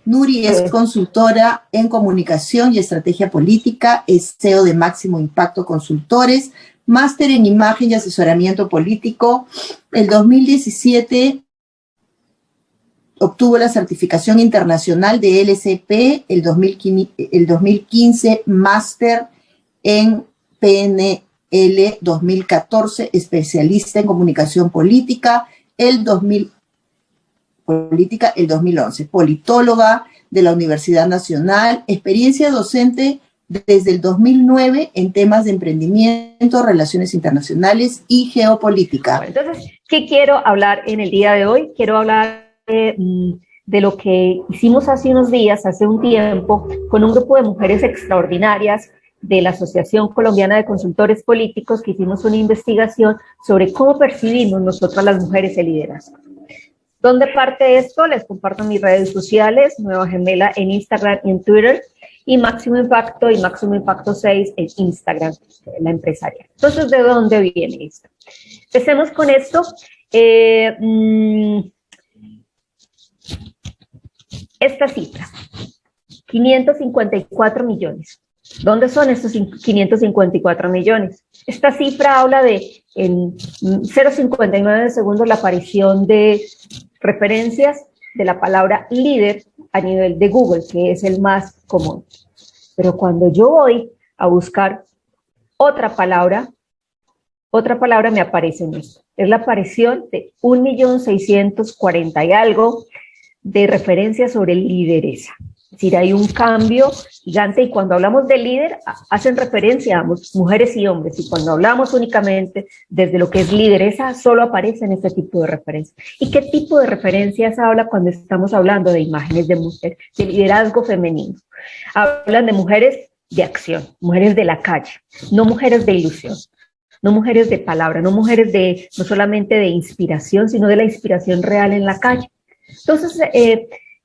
Nuri es consultora en comunicación y estrategia política, es CEO de Máximo Impacto Consultores, máster en imagen y asesoramiento político. El 2017 obtuvo la certificación internacional de LCP, el 2015 máster en PNL, 2014 especialista en comunicación política, el 2011, politóloga de la Universidad Nacional, experiencia docente desde el 2009 en temas de emprendimiento, relaciones internacionales y geopolítica. Bueno, entonces, ¿qué quiero hablar en el día de hoy? Quiero hablar de lo que hicimos hace unos días, hace un tiempo, con un grupo de mujeres extraordinarias de la Asociación Colombiana de Consultores Políticos, que hicimos una investigación sobre cómo percibimos nosotras las mujeres el liderazgo. ¿Dónde parte esto? Les comparto mis redes sociales, Nueva Gemela en Instagram y en Twitter, y Máximo Impacto y Máximo Impacto 6 en Instagram, la empresarial. Entonces, ¿de dónde viene esto? Empecemos con esto. Esta cifra, 554 millones. ¿Dónde son estos 554 millones? Esta cifra habla de, en 0,59 segundos, la aparición de referencias de la palabra líder a nivel de Google, que es el más común. Pero cuando yo voy a buscar otra palabra me aparece en esto. Es la aparición de 1.640.000 y algo de referencias sobre lideresa. Es decir, hay un cambio gigante, y cuando hablamos de líder, hacen referencia a mujeres y hombres, y cuando hablamos únicamente desde lo que es lideresa, solo aparecen este tipo de referencias. ¿Y qué tipo de referencias habla cuando estamos hablando de imágenes de mujer, de liderazgo femenino? Hablan de mujeres de acción, mujeres de la calle, no mujeres de ilusión, no mujeres de palabra, no mujeres no solamente de inspiración, sino de la inspiración real en la calle. Entonces,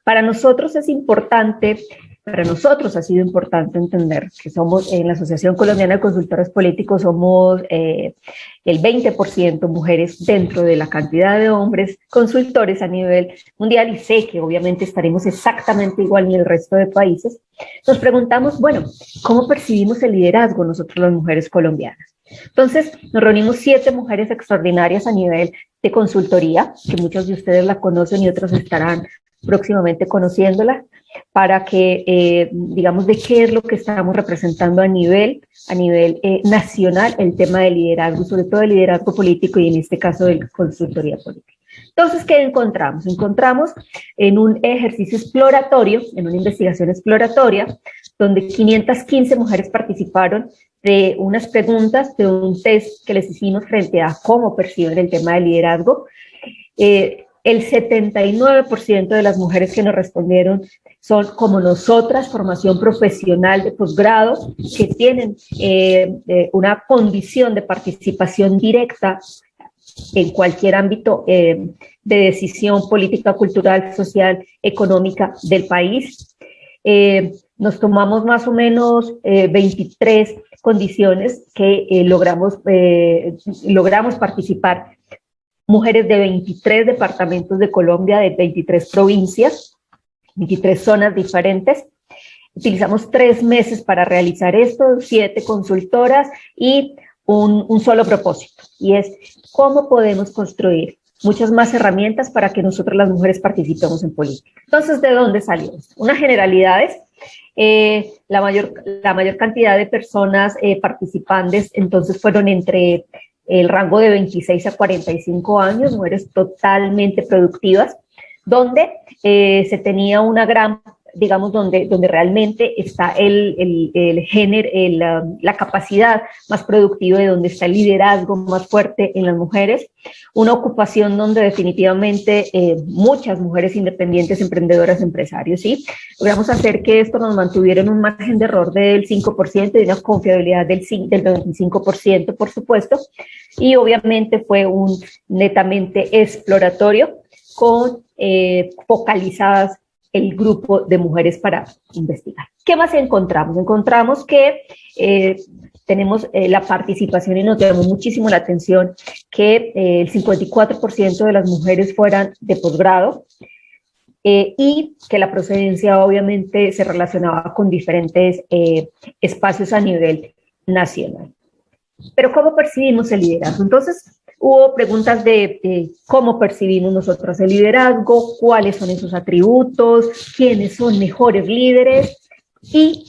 para nosotros es importante, para nosotros ha sido importante entender que somos, en la Asociación Colombiana de Consultores Políticos, somos el 20% mujeres dentro de la cantidad de hombres consultores a nivel mundial, y sé que obviamente estaremos exactamente igual en el resto de países. Nos preguntamos, bueno, ¿cómo percibimos el liderazgo nosotros las mujeres colombianas? Entonces, nos reunimos 7 mujeres extraordinarias a nivel de consultoría, que muchos de ustedes la conocen y otros estarán próximamente conociéndola, para que, digamos, de qué es lo que estamos representando a nivel nacional, el tema del liderazgo, sobre todo el liderazgo político, y en este caso de consultoría política. Entonces, ¿qué encontramos? Encontramos en un ejercicio exploratorio, en una investigación exploratoria, donde 515 mujeres participaron de unas preguntas, de un test que les hicimos frente a cómo perciben el tema del liderazgo. El 79% de las mujeres que nos respondieron son, como nosotras, formación profesional de posgrado, que tienen una condición de participación directa en cualquier ámbito de decisión política, cultural, social, económica del país. Nos tomamos más o menos 23 condiciones que logramos participar. Mujeres de 23 departamentos de Colombia, de 23 provincias, 23 zonas diferentes. Utilizamos 3 meses para realizar esto, 7 consultoras y un solo propósito, y es cómo podemos construir muchas más herramientas para que nosotros las mujeres participemos en política. Entonces, ¿de dónde salió esto? Unas generalidades. La mayor cantidad de personas participantes entonces fueron entre el rango de 26 a 45 años, mujeres totalmente productivas, donde se tenía una gran, digamos, donde realmente está el género, la capacidad más productiva, de donde está el liderazgo más fuerte en las mujeres, una ocupación donde definitivamente muchas mujeres independientes, emprendedoras, empresarios, ¿sí? Logramos hacer que esto nos mantuviera en un margen de error del 5% y una confiabilidad del 25%, por supuesto, y obviamente fue un netamente exploratorio con focalizadas el grupo de mujeres para investigar. ¿Qué más encontramos? Encontramos que tenemos la participación, y nos llamó muchísimo la atención que el 54% de las mujeres fueran de posgrado, y que la procedencia obviamente se relacionaba con diferentes espacios a nivel nacional. Pero ¿cómo percibimos el liderazgo? Entonces, hubo preguntas de cómo percibimos nosotros el liderazgo, cuáles son esos atributos, quiénes son mejores líderes, y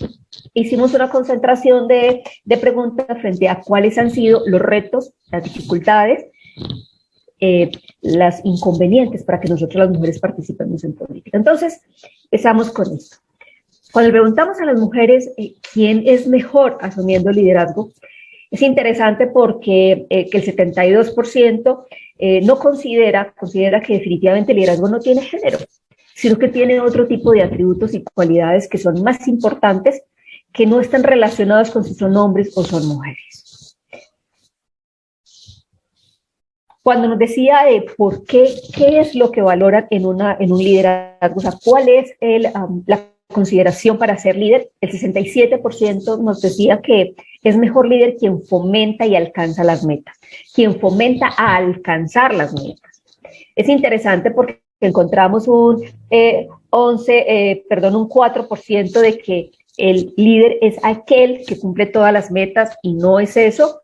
hicimos una concentración de preguntas frente a cuáles han sido los retos, las dificultades, las inconvenientes para que nosotros las mujeres participemos en política. Entonces, empezamos con esto. Cuando le preguntamos a las mujeres quién es mejor asumiendo el liderazgo, es interesante porque que el 72% no considera que definitivamente el liderazgo no tiene género, sino que tiene otro tipo de atributos y cualidades que son más importantes, que no están relacionados con si son hombres o son mujeres. Cuando nos decía de por qué es lo que valoran en un liderazgo, o sea, cuál es la consideración para ser líder, el 67% nos decía que es mejor líder quien fomenta y alcanza las metas, quien fomenta a alcanzar las metas. Es interesante porque encontramos un 4% de que el líder es aquel que cumple todas las metas y no es eso,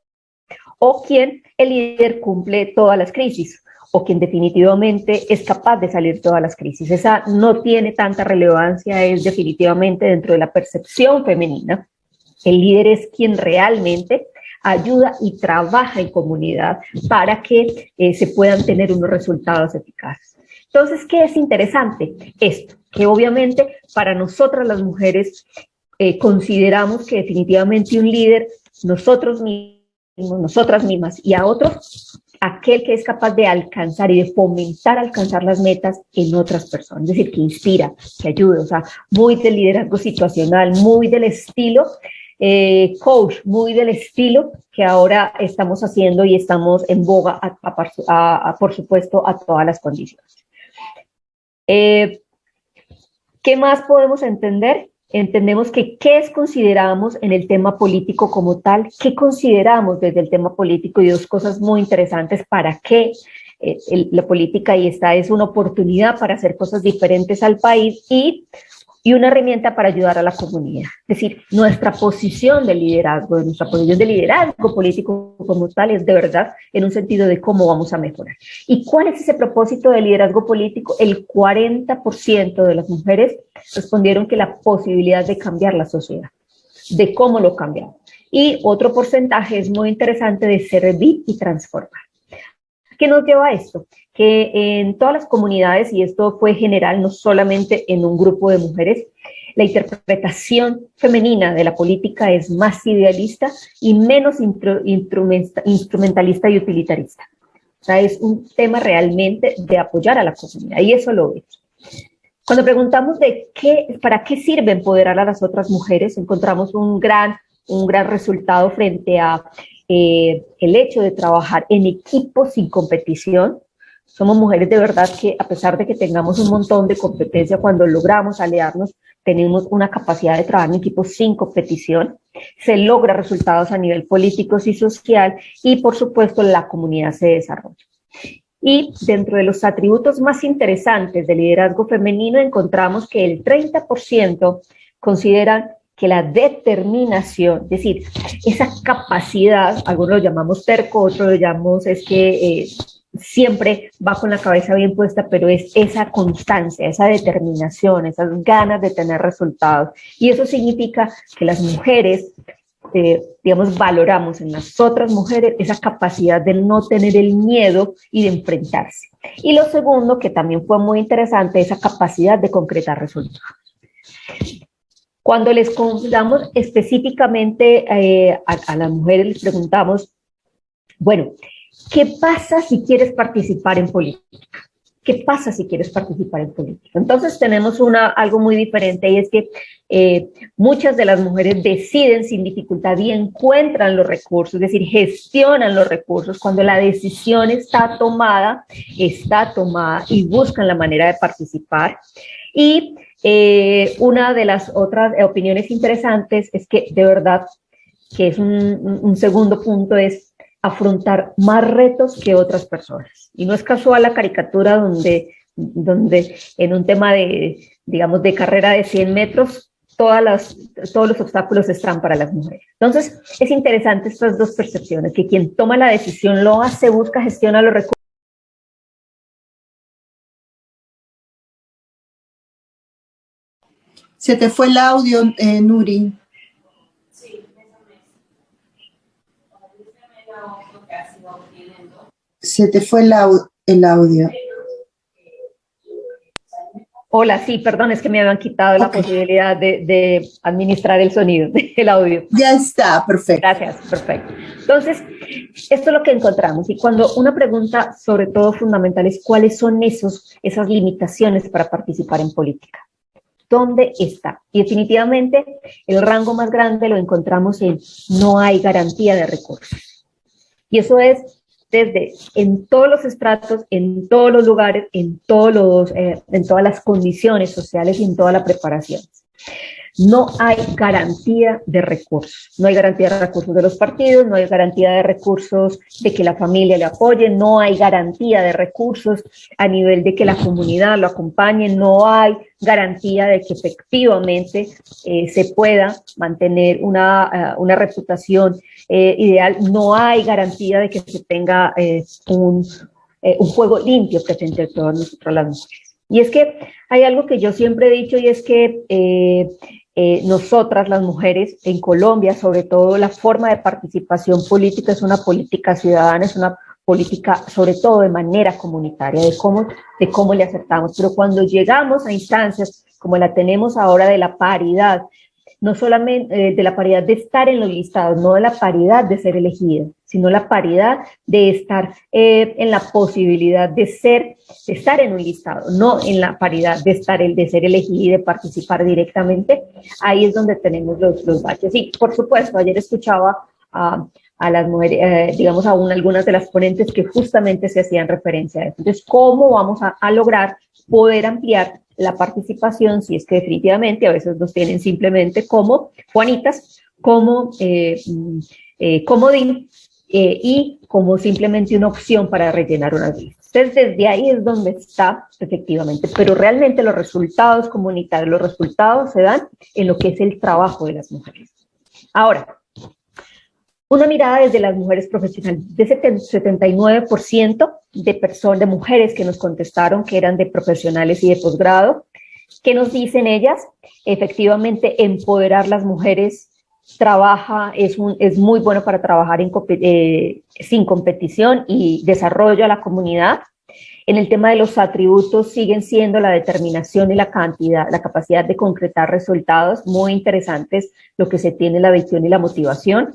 o quien el líder cumple todas las crisis, o quien definitivamente es capaz de salir todas las crisis. Esa no tiene tanta relevancia, es definitivamente dentro de la percepción femenina. El líder es quien realmente ayuda y trabaja en comunidad para que se puedan tener unos resultados eficaces. Entonces, ¿qué es interesante? Esto, que obviamente para nosotras las mujeres consideramos que definitivamente un líder, nosotras mismas y a otros, aquel que es capaz de alcanzar y de fomentar alcanzar las metas en otras personas, es decir, que inspira, que ayuda, o sea, muy del liderazgo situacional, muy del estilo coach, muy del estilo que ahora estamos haciendo y estamos en boga, por supuesto, a todas las condiciones. ¿Qué más podemos entender? Entendemos que qué consideramos en el tema político como tal, qué consideramos desde el tema político, y dos cosas muy interesantes para qué la política, y esta es una oportunidad para hacer cosas diferentes al país y una herramienta para ayudar a la comunidad. Es decir, nuestra posición de liderazgo político como tal es de verdad en un sentido de cómo vamos a mejorar. ¿Y cuál es ese propósito de liderazgo político? El 40% de las mujeres respondieron que la posibilidad de cambiar la sociedad, de cómo lo cambiamos. Y otro porcentaje es muy interesante, de servir y transformar. ¿Qué nos lleva a esto? Que en todas las comunidades, y esto fue general, no solamente en un grupo de mujeres, la interpretación femenina de la política es más idealista y menos instrumentalista y utilitarista. O sea, es un tema realmente de apoyar a la comunidad, y eso lo vemos. Cuando preguntamos para qué sirve empoderar a las otras mujeres, encontramos un gran resultado frente a el hecho de trabajar en equipo sin competición. Somos mujeres de verdad que, a pesar de que tengamos un montón de competencia, cuando logramos aliarnos, tenemos una capacidad de trabajar en equipo sin competición. Se logra resultados a nivel político y social, y por supuesto la comunidad se desarrolla. Y dentro de los atributos más interesantes del liderazgo femenino, encontramos que el 30% consideran que la determinación, es decir, esa capacidad, algunos lo llamamos terco, otros lo llamamos siempre va con la cabeza bien puesta, pero es esa constancia, esa determinación, esas ganas de tener resultados. Y eso significa que las mujeres, valoramos en las otras mujeres esa capacidad de no tener el miedo y de enfrentarse. Y lo segundo, que también fue muy interesante, esa capacidad de concretar resultados. Cuando les consultamos específicamente a las mujeres, les preguntamos, bueno, ¿qué pasa si quieres participar en política? ¿Qué pasa si quieres participar en política? Entonces tenemos algo muy diferente, y es que muchas de las mujeres deciden sin dificultad y encuentran los recursos, es decir, gestionan los recursos cuando la decisión está tomada y buscan la manera de participar. Y una de las otras opiniones interesantes es que de verdad, que es un segundo punto, es afrontar más retos que otras personas. Y no es casual la caricatura donde donde en un tema de, digamos, de carrera de 100 metros, todos los obstáculos están para las mujeres. Entonces, es interesante estas dos percepciones, que quien toma la decisión lo hace, busca, gestiona los recursos. Se te fue el audio, Nuri. Se te fue el audio. Hola, sí, perdón, es que me habían quitado la posibilidad de administrar el sonido, el audio. Ya está, perfecto. Gracias, perfecto. Entonces, esto es lo que encontramos. Y cuando una pregunta, sobre todo fundamental, es cuáles son esas limitaciones para participar en política. ¿Dónde está? Y definitivamente el rango más grande lo encontramos en no hay garantía de recursos. Y eso es desde en todos los estratos, en todos los lugares, en todas las condiciones sociales y en toda la preparación. No hay garantía de recursos. No hay garantía de recursos de los partidos, no hay garantía de recursos de que la familia le apoye, no hay garantía de recursos a nivel de que la comunidad lo acompañe, no hay garantía de que efectivamente se pueda mantener una reputación ideal, no hay garantía de que se tenga un juego limpio frente a todas nosotros las mujeres. Y es que hay algo que yo siempre he dicho y es que nosotras las mujeres en Colombia, sobre todo la forma de participación política es una política ciudadana, es una política sobre todo de manera comunitaria, de cómo le acertamos, pero cuando llegamos a instancias como la tenemos ahora de la paridad, no solamente de la paridad de estar en los listados, no de la paridad de ser elegida, sino la paridad de estar en la posibilidad de estar en un listado, no en la paridad de ser elegida y de participar directamente. Ahí es donde tenemos los baches. Y por supuesto, ayer escuchaba a las mujeres, digamos, algunas de las ponentes que justamente se hacían referencia a eso. Entonces, ¿cómo vamos a lograr poder ampliar la participación, si es que definitivamente a veces nos tienen simplemente como Juanitas, como comodín y como simplemente una opción para rellenar unas listas? Entonces, desde ahí es donde está efectivamente, pero realmente los resultados comunitarios, los resultados se dan en lo que es el trabajo de las mujeres. Ahora, una mirada desde las mujeres profesionales, de ese 79% de mujeres que nos contestaron que eran de profesionales y de posgrado, ¿qué nos dicen ellas? Efectivamente, empoderar las mujeres es muy bueno para trabajar sin competición y desarrollo a la comunidad. En el tema de los atributos siguen siendo la determinación y la capacidad de concretar resultados, muy interesantes lo que se tiene, la visión y la motivación.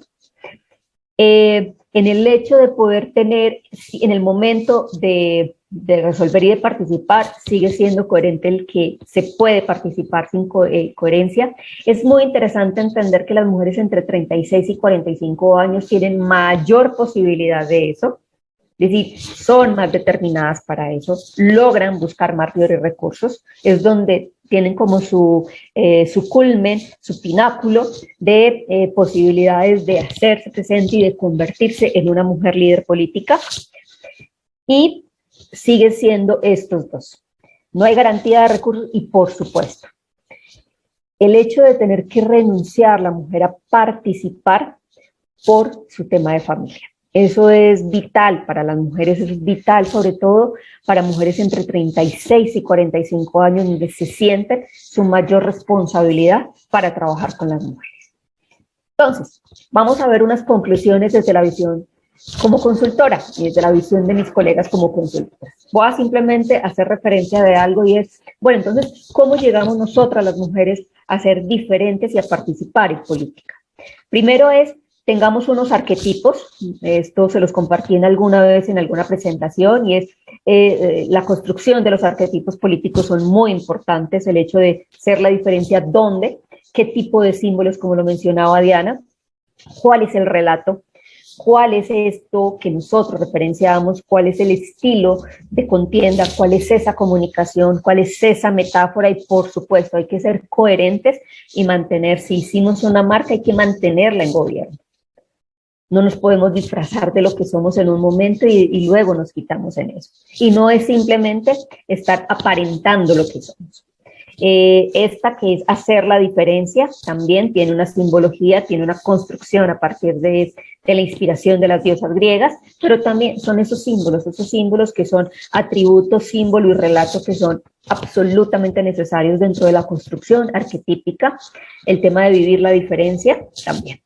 En el hecho de poder tener, en el momento de resolver y de participar, sigue siendo coherente el que se puede participar sin coherencia. Es muy interesante entender que las mujeres entre 36 y 45 años tienen mayor posibilidad de eso, es decir, son más determinadas para eso, logran buscar mayores recursos, es donde tienen como su culmen, su pináculo de posibilidades de hacerse presente y de convertirse en una mujer líder política, y sigue siendo estos dos. No hay garantía de recursos y, por supuesto, el hecho de tener que renunciar la mujer a participar por su tema de familia. Eso es vital para las mujeres, eso es vital sobre todo para mujeres entre 36 y 45 años, donde se sienten su mayor responsabilidad para trabajar con las mujeres. Entonces, vamos a ver unas conclusiones desde la visión como consultora y desde la visión de mis colegas como consultoras. Voy a simplemente hacer referencia de algo y es, bueno, entonces, ¿cómo llegamos nosotras las mujeres a ser diferentes y a participar en política? Primero es, tengamos unos arquetipos, esto se los compartí alguna vez en alguna presentación, y es la construcción de los arquetipos políticos son muy importantes, el hecho de ser la diferencia dónde, qué tipo de símbolos, como lo mencionaba Diana, cuál es el relato, cuál es esto que nosotros referenciamos, cuál es el estilo de contienda, cuál es esa comunicación, cuál es esa metáfora, y por supuesto hay que ser coherentes y mantener, si hicimos una marca hay que mantenerla en gobierno. No nos podemos disfrazar de lo que somos en un momento y luego nos quitamos en eso. Y no es simplemente estar aparentando lo que somos. Esta que es hacer la diferencia también tiene una simbología, tiene una construcción a partir de la inspiración de las diosas griegas, pero también son esos símbolos que son atributos, símbolo y relato que son absolutamente necesarios dentro de la construcción arquetípica. El tema de vivir la diferencia también.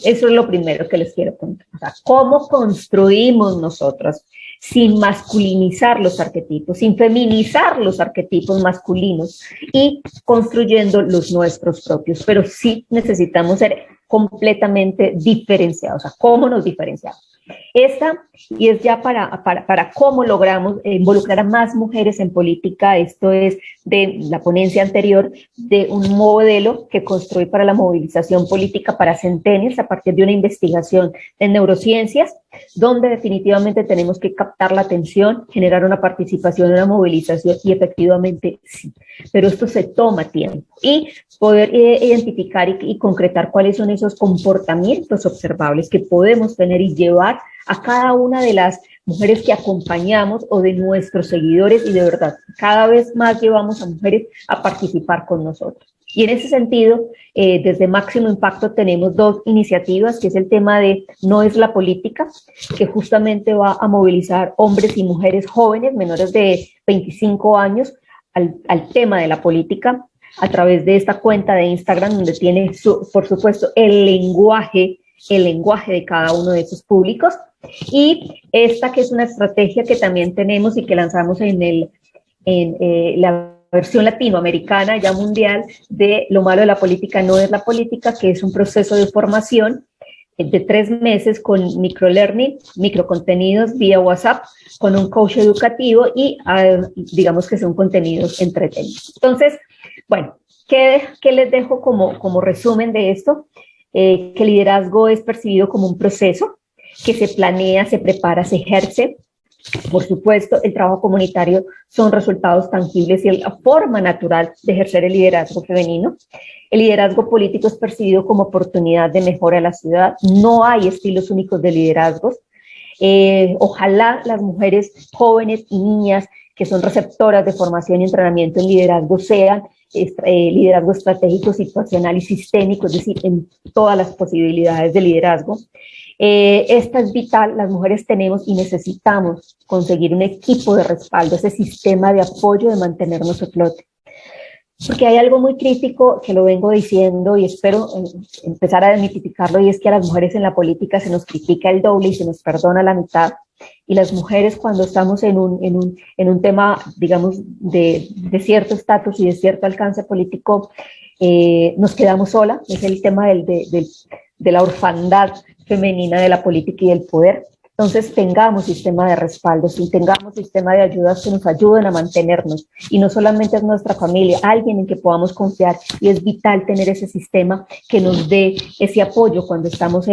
Eso es lo primero que les quiero contar. O sea, cómo construimos nosotros sin masculinizar los arquetipos, sin feminizar los arquetipos masculinos y construyendo los nuestros propios, pero sí necesitamos ser completamente diferenciados. O sea, ¿cómo nos diferenciamos? Esta, y es ya para cómo logramos involucrar a más mujeres en política. Esto es de la ponencia anterior, de un modelo que construí para la movilización política para centennials a partir de una investigación en neurociencias, donde definitivamente tenemos que captar la atención, generar una participación, una movilización, y efectivamente sí, pero esto se toma tiempo, y poder identificar y concretar cuáles son esos comportamientos observables que podemos tener y llevar a cada una de las mujeres que acompañamos o de nuestros seguidores, y de verdad, cada vez más llevamos a mujeres a participar con nosotros. Y en ese sentido, desde Máximo Impacto tenemos dos iniciativas, que es el tema de No es la política, que justamente va a movilizar hombres y mujeres jóvenes, menores de 25 años, al tema de la política, a través de esta cuenta de Instagram, donde tiene, por supuesto, el lenguaje de cada uno de esos públicos. Y esta que es una estrategia que también tenemos y que lanzamos en la versión latinoamericana, ya mundial, de Lo malo de la política no es la política, que es un proceso de formación de 3 meses con microlearning, microcontenidos vía WhatsApp, con un coach educativo y digamos que son contenidos entretenidos. Entonces, bueno, ¿qué les dejo como resumen de esto? Que el liderazgo es percibido como un proceso que se planea, se prepara, se ejerce. Por supuesto, el trabajo comunitario son resultados tangibles y la forma natural de ejercer el liderazgo femenino. El liderazgo político es percibido como oportunidad de mejora de la ciudad. No hay estilos únicos de liderazgos. Ojalá las mujeres jóvenes y niñas que son receptoras de formación y entrenamiento en liderazgo sean liderazgo estratégico, situacional y sistémico, es decir, en todas las posibilidades de liderazgo. Esta es vital, las mujeres tenemos y necesitamos conseguir un equipo de respaldo, ese sistema de apoyo de mantenernos a flote. Porque hay algo muy crítico que lo vengo diciendo y espero empezar a desmitificarlo, y es que a las mujeres en la política se nos critica el doble y se nos perdona la mitad, y las mujeres cuando estamos en un tema, digamos, de cierto estatus y de cierto alcance político, nos quedamos solas. Es el tema de la orfandad femenina de la política y del poder. Entonces tengamos sistema de respaldo, tengamos sistema de ayudas que nos ayuden a mantenernos, y no solamente es nuestra familia, alguien en que podamos confiar, y es vital tener ese sistema que nos dé ese apoyo cuando estamos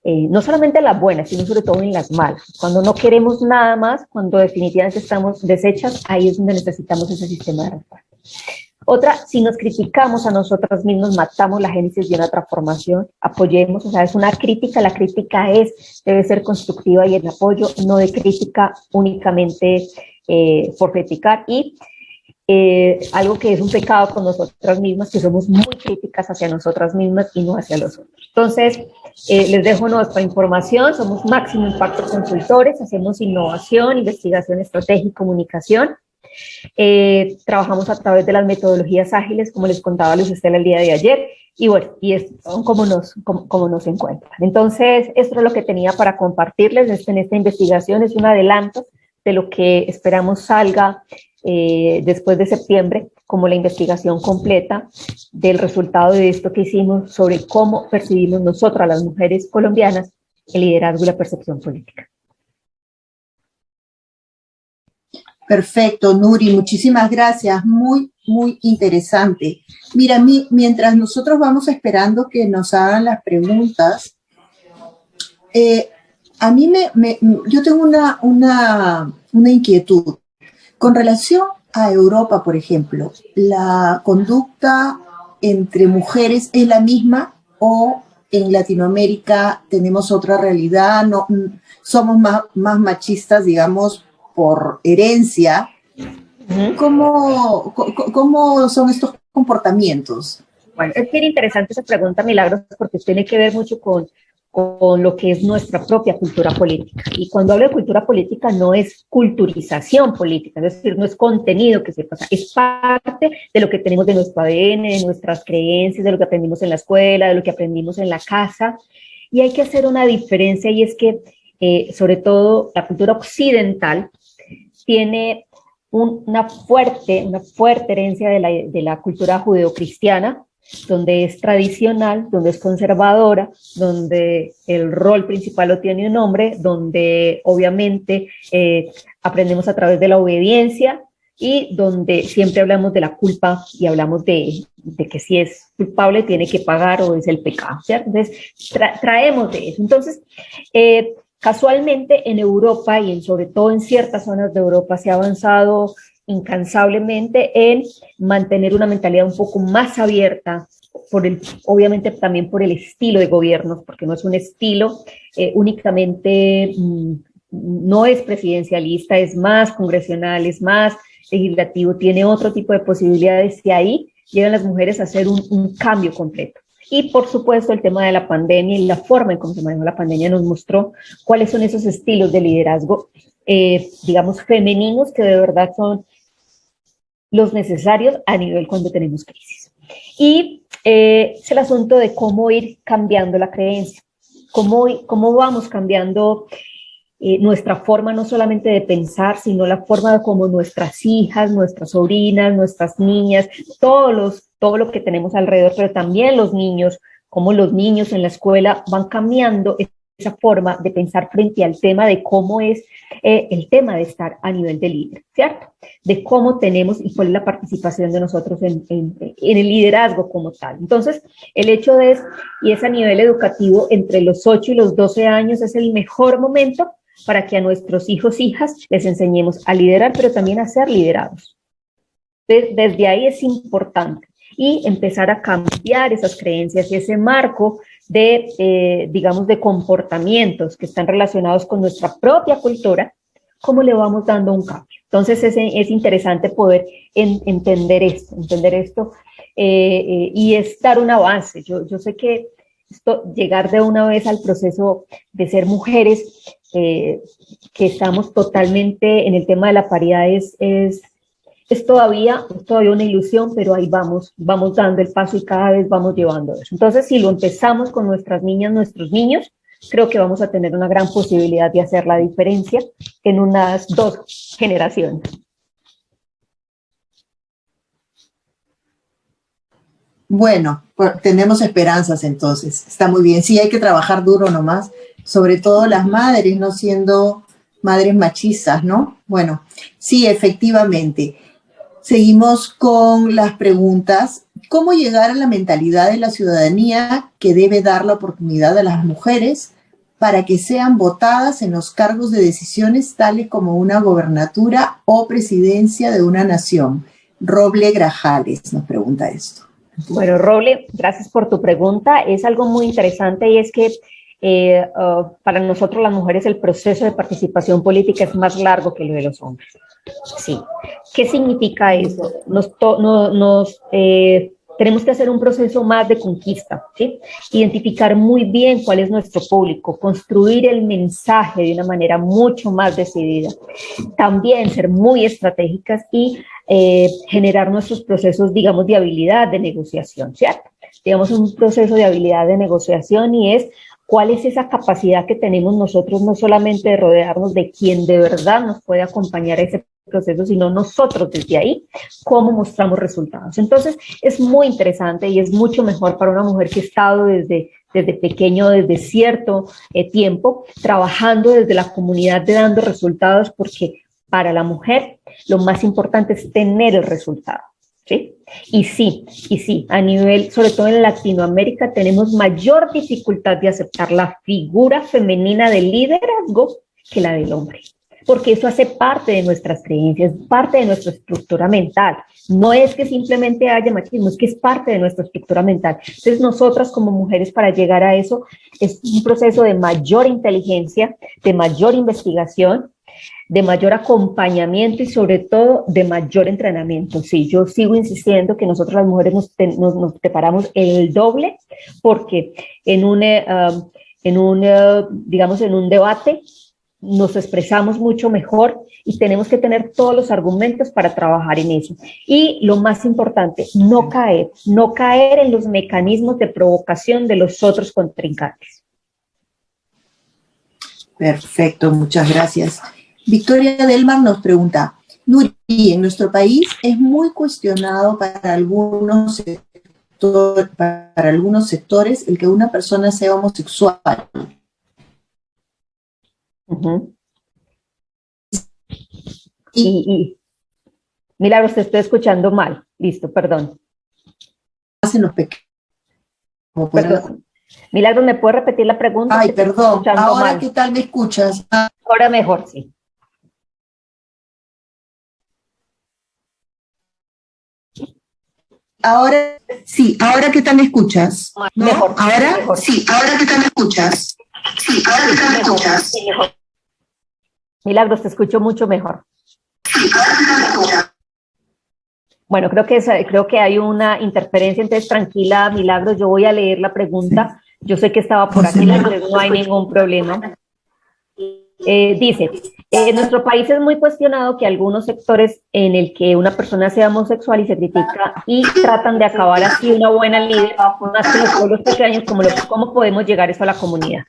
no solamente en las buenas, sino sobre todo en las malas, cuando no queremos nada más, cuando definitivamente estamos deshechas, ahí es donde necesitamos ese sistema de respaldo. Otra, si nos criticamos a nosotras mismos, matamos la génesis de una transformación. Apoyemos, o sea, es una crítica, la crítica debe ser constructiva y el apoyo, no de crítica únicamente por criticar. Y algo que es un pecado con nosotras mismas, que somos muy críticas hacia nosotras mismas y no hacia los otros. Entonces, les dejo nuestra información. Somos Máximo Impacto Consultores, hacemos innovación, investigación estratégica y comunicación. Trabajamos a través de las metodologías ágiles, como les contaba Luz Estela el día de ayer, y bueno, y es como nos encuentran. Entonces, esto es lo que tenía para compartirles en esta investigación. Es un adelanto de lo que esperamos salga después de septiembre, como la investigación completa del resultado de esto que hicimos sobre cómo percibimos nosotras, las mujeres colombianas, el liderazgo y la percepción política. Perfecto, Nuri, muchísimas gracias, muy, muy interesante. Mira, mientras nosotros vamos esperando que nos hagan las preguntas, a mí yo tengo una inquietud. Con relación a Europa, por ejemplo, ¿la conducta entre mujeres es la misma o en Latinoamérica tenemos otra realidad, no, somos más machistas, digamos, por herencia. ¿Cómo son estos comportamientos? Bueno, es bien interesante esa pregunta, Milagros, porque tiene que ver mucho con lo que es nuestra propia cultura política. Y cuando hablo de cultura política no es culturización política, es decir, no es contenido que se pasa, es parte de lo que tenemos de nuestro ADN, de nuestras creencias, de lo que aprendimos en la escuela, de lo que aprendimos en la casa. Y hay que hacer una diferencia, y es que, sobre todo, la cultura occidental tiene una fuerte herencia de la cultura judeocristiana, donde es tradicional, donde es conservadora, donde el rol principal lo tiene un hombre, donde obviamente aprendemos a través de la obediencia y donde siempre hablamos de la culpa y hablamos de que si es culpable tiene que pagar o es el pecado, ¿cierto? Entonces, traemos de eso. Entonces, casualmente en Europa y sobre todo en ciertas zonas de Europa se ha avanzado incansablemente en mantener una mentalidad un poco más abierta, obviamente también por el estilo de gobiernos, porque no es un estilo únicamente, no es presidencialista, es más congresional, es más legislativo, tiene otro tipo de posibilidades, y ahí llegan las mujeres a hacer un cambio completo. Y por supuesto el tema de la pandemia y la forma en cómo se manejó la pandemia nos mostró cuáles son esos estilos de liderazgo, digamos, femeninos, que de verdad son los necesarios a nivel cuando tenemos crisis. Y es el asunto de cómo ir cambiando la creencia, cómo vamos cambiando nuestra forma no solamente de pensar, sino la forma de cómo nuestras hijas, nuestras sobrinas, nuestras niñas, todo lo que tenemos alrededor, pero también los niños, cómo los niños en la escuela van cambiando esa forma de pensar frente al tema de cómo es el tema de estar a nivel de líder, ¿cierto? De cómo tenemos y cuál es la participación de nosotros en el liderazgo como tal. Entonces, el hecho de, y es a nivel educativo, entre los 8 y los 12 años es el mejor momento para que a nuestros hijos, hijas, les enseñemos a liderar, pero también a ser liderados. Desde ahí es importante. Y empezar a cambiar esas creencias y ese marco de, digamos, de comportamientos que están relacionados con nuestra propia cultura, cómo le vamos dando un cambio. Entonces es interesante poder entender esto y es dar un avance. Yo sé que llegar de una vez al proceso de ser mujeres, que estamos totalmente en el tema de la paridad, es todavía una ilusión, pero ahí vamos dando el paso y cada vez vamos llevando eso. Entonces, si lo empezamos con nuestras niñas, nuestros niños, creo que vamos a tener una gran posibilidad de hacer la diferencia en unas 2 generaciones. Bueno, pues tenemos esperanzas entonces, está muy bien. Sí, hay que trabajar duro nomás, sobre todo las madres, no siendo madres machistas, ¿no? Bueno, sí, efectivamente. Seguimos con las preguntas. ¿Cómo llegar a la mentalidad de la ciudadanía que debe dar la oportunidad a las mujeres para que sean votadas en los cargos de decisiones tales como una gobernatura o presidencia de una nación? Roble Grajales nos pregunta esto. Bueno, Roble, gracias por tu pregunta. Es algo muy interesante y es que para nosotros las mujeres el proceso de participación política es más largo que lo de los hombres. Sí. ¿Qué significa eso? Tenemos que hacer un proceso más de conquista, ¿sí? Identificar muy bien cuál es nuestro público, construir el mensaje de una manera mucho más decidida, también ser muy estratégicas y generar nuestros procesos, digamos, de habilidad de negociación, ¿cierto? Digamos, un proceso de habilidad de negociación, y es cuál es esa capacidad que tenemos nosotros, no solamente de rodearnos de quien de verdad nos puede acompañar a ese proceso, sino nosotros desde ahí, cómo mostramos resultados. Entonces, es muy interesante y es mucho mejor para una mujer que ha estado desde pequeño, desde cierto tiempo, trabajando desde la comunidad, dando resultados, porque para la mujer lo más importante es tener el resultado, ¿sí? Y sí, a nivel, sobre todo en Latinoamérica, tenemos mayor dificultad de aceptar la figura femenina de liderazgo que la del hombre. porque eso hace parte de nuestras creencias, parte de nuestra estructura mental. No es que simplemente haya machismo, es que es parte de nuestra estructura mental. Entonces, nosotras como mujeres, para llegar a eso, es un proceso de mayor inteligencia, de mayor investigación, de mayor acompañamiento y sobre todo de mayor entrenamiento. Sí, yo sigo insistiendo que nosotros las mujeres nos preparamos el doble, porque digamos, en un debate nos expresamos mucho mejor y tenemos que tener todos los argumentos para trabajar en eso. Y lo más importante, no caer en los mecanismos de provocación de los otros contrincantes. Perfecto, muchas gracias. Victoria Delmar nos pregunta, Nuri, en nuestro país es muy cuestionado para algunos sectores el que una persona sea homosexual. Milagros, te estoy escuchando mal. Listo, perdón. Hacen los pequeños. Perdón. Milagros, ¿me puedes repetir la pregunta? Ay, perdón. Ahora, mal. ¿Qué tal me escuchas? Ahora mejor, sí. Ahora, sí, ¿ahora qué tal me escuchas? ¿No? Mejor. ¿Ahora? Mejor. Sí, ¿ahora qué tal me escuchas? Sí, ¿ahora qué tal me escuchas? Sí, mejor. Milagros, te escucho mucho mejor. Sí, ¿ahora qué tal me escuchas? Bueno, creo que hay una interferencia, entonces tranquila, Milagros, yo voy a leer la pregunta. Yo sé que estaba por aquí, entonces no hay ningún problema. Dice, en nuestro país es muy cuestionado que algunos sectores en el que una persona sea homosexual y se critica y tratan de acabar así una buena líder, más que los pueblos pequeños, ¿cómo podemos llegar eso a la comunidad?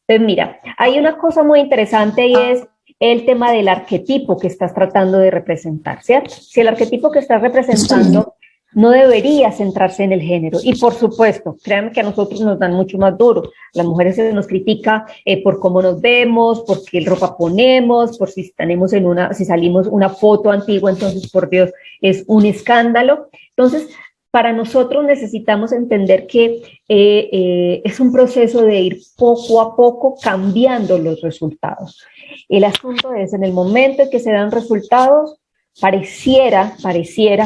Entonces, mira, hay una cosa muy interesante y es el tema del arquetipo que estás tratando de representar, ¿cierto? Si el arquetipo que estás representando no debería centrarse en el género. Y por supuesto, créanme que a nosotros nos dan mucho más duro. Las mujeres se nos critica por cómo nos vemos, por qué ropa ponemos, por si salimos una foto antigua, entonces por Dios, es un escándalo. Entonces, para nosotros necesitamos entender que es un proceso de ir poco a poco cambiando los resultados. El asunto es, en el momento en que se dan resultados, pareciera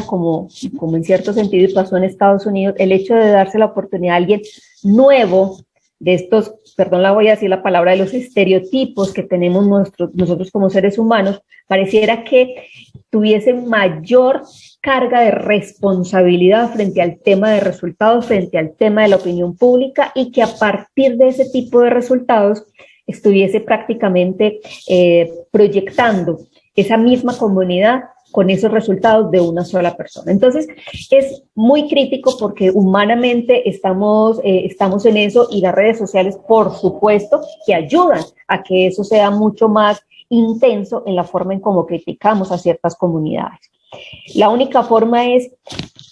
como en cierto sentido y pasó en Estados Unidos, el hecho de darse la oportunidad a alguien nuevo de estos, perdón, voy a decir la palabra, de los estereotipos que tenemos nosotros como seres humanos, pareciera que tuviese mayor carga de responsabilidad frente al tema de resultados, frente al tema de la opinión pública, y que a partir de ese tipo de resultados estuviese prácticamente proyectando esa misma comunidad con esos resultados de una sola persona. Entonces, es muy crítico porque humanamente estamos en eso, y las redes sociales, por supuesto, que ayudan a que eso sea mucho más intenso en la forma en cómo criticamos a ciertas comunidades. La única forma es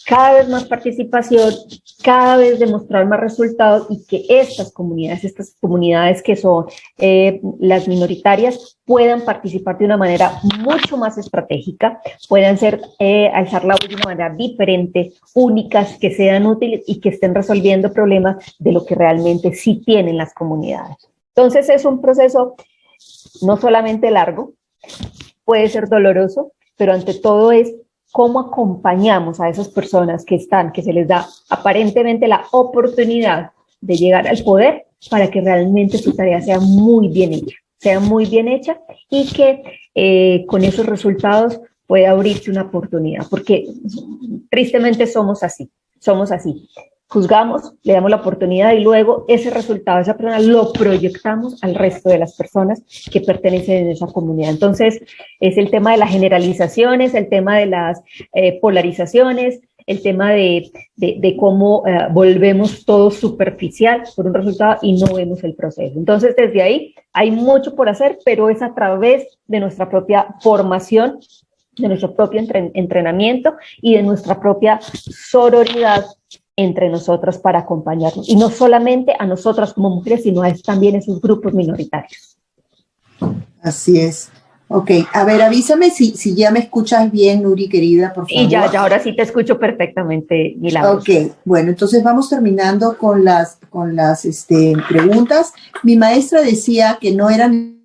cada vez más participación, cada vez demostrar más resultados, y que estas comunidades que son las minoritarias puedan participar de una manera mucho más estratégica, puedan alzar la voz de una manera diferente, únicas, que sean útiles y que estén resolviendo problemas de lo que realmente sí tienen las comunidades. Entonces es un proceso no solamente largo, puede ser doloroso, pero ante todo es cómo acompañamos a esas personas que se les da aparentemente la oportunidad de llegar al poder, para que realmente su tarea sea muy bien hecha, y que con esos resultados pueda abrirse una oportunidad, porque tristemente somos así. Juzgamos, le damos la oportunidad, y luego ese resultado de esa persona lo proyectamos al resto de las personas que pertenecen a esa comunidad. Entonces, es el tema de las generalizaciones, el tema de las polarizaciones, el tema de cómo volvemos todo superficial por un resultado y no vemos el proceso. Entonces, desde ahí hay mucho por hacer, pero es a través de nuestra propia formación, de nuestro propio entrenamiento y de nuestra propia sororidad entre nosotras para acompañarnos, y no solamente a nosotras como mujeres, sino también a esos grupos minoritarios. Así es. Ok, a ver, avísame si ya me escuchas bien, Nuri, querida, por favor. Y ya ahora sí te escucho perfectamente, Milagros. Ok, bueno, entonces vamos terminando con las preguntas. Mi maestra decía que no eran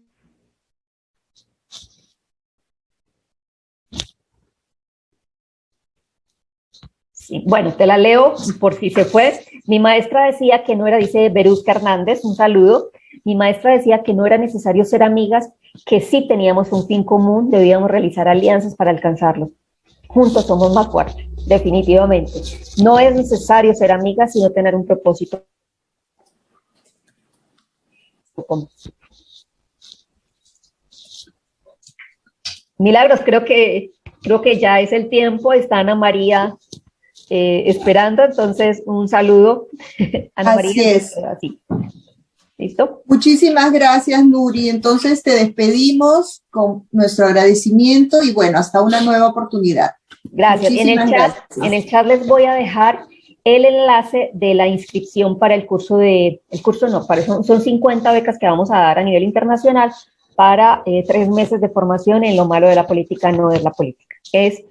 Sí, bueno, te la leo por si se fue. Mi maestra decía que no era, dice Berusca Hernández, un saludo. Mi maestra decía que no era necesario ser amigas, que sí teníamos un fin común, debíamos realizar alianzas para alcanzarlo. Juntos somos más fuertes, definitivamente. No es necesario ser amigas, sino tener un propósito. Milagros, creo que ya es el tiempo. Está Ana María esperando, entonces un saludo. Ana Así María, es. así. ¿Listo? Muchísimas gracias, Nuri. Entonces te despedimos con nuestro agradecimiento y bueno, hasta una nueva oportunidad. Gracias. Muchísimas En el chat les voy a dejar el enlace de la inscripción para el curso son 50 becas que vamos a dar a nivel internacional para 3 meses de formación en lo malo de la política no es la política. Es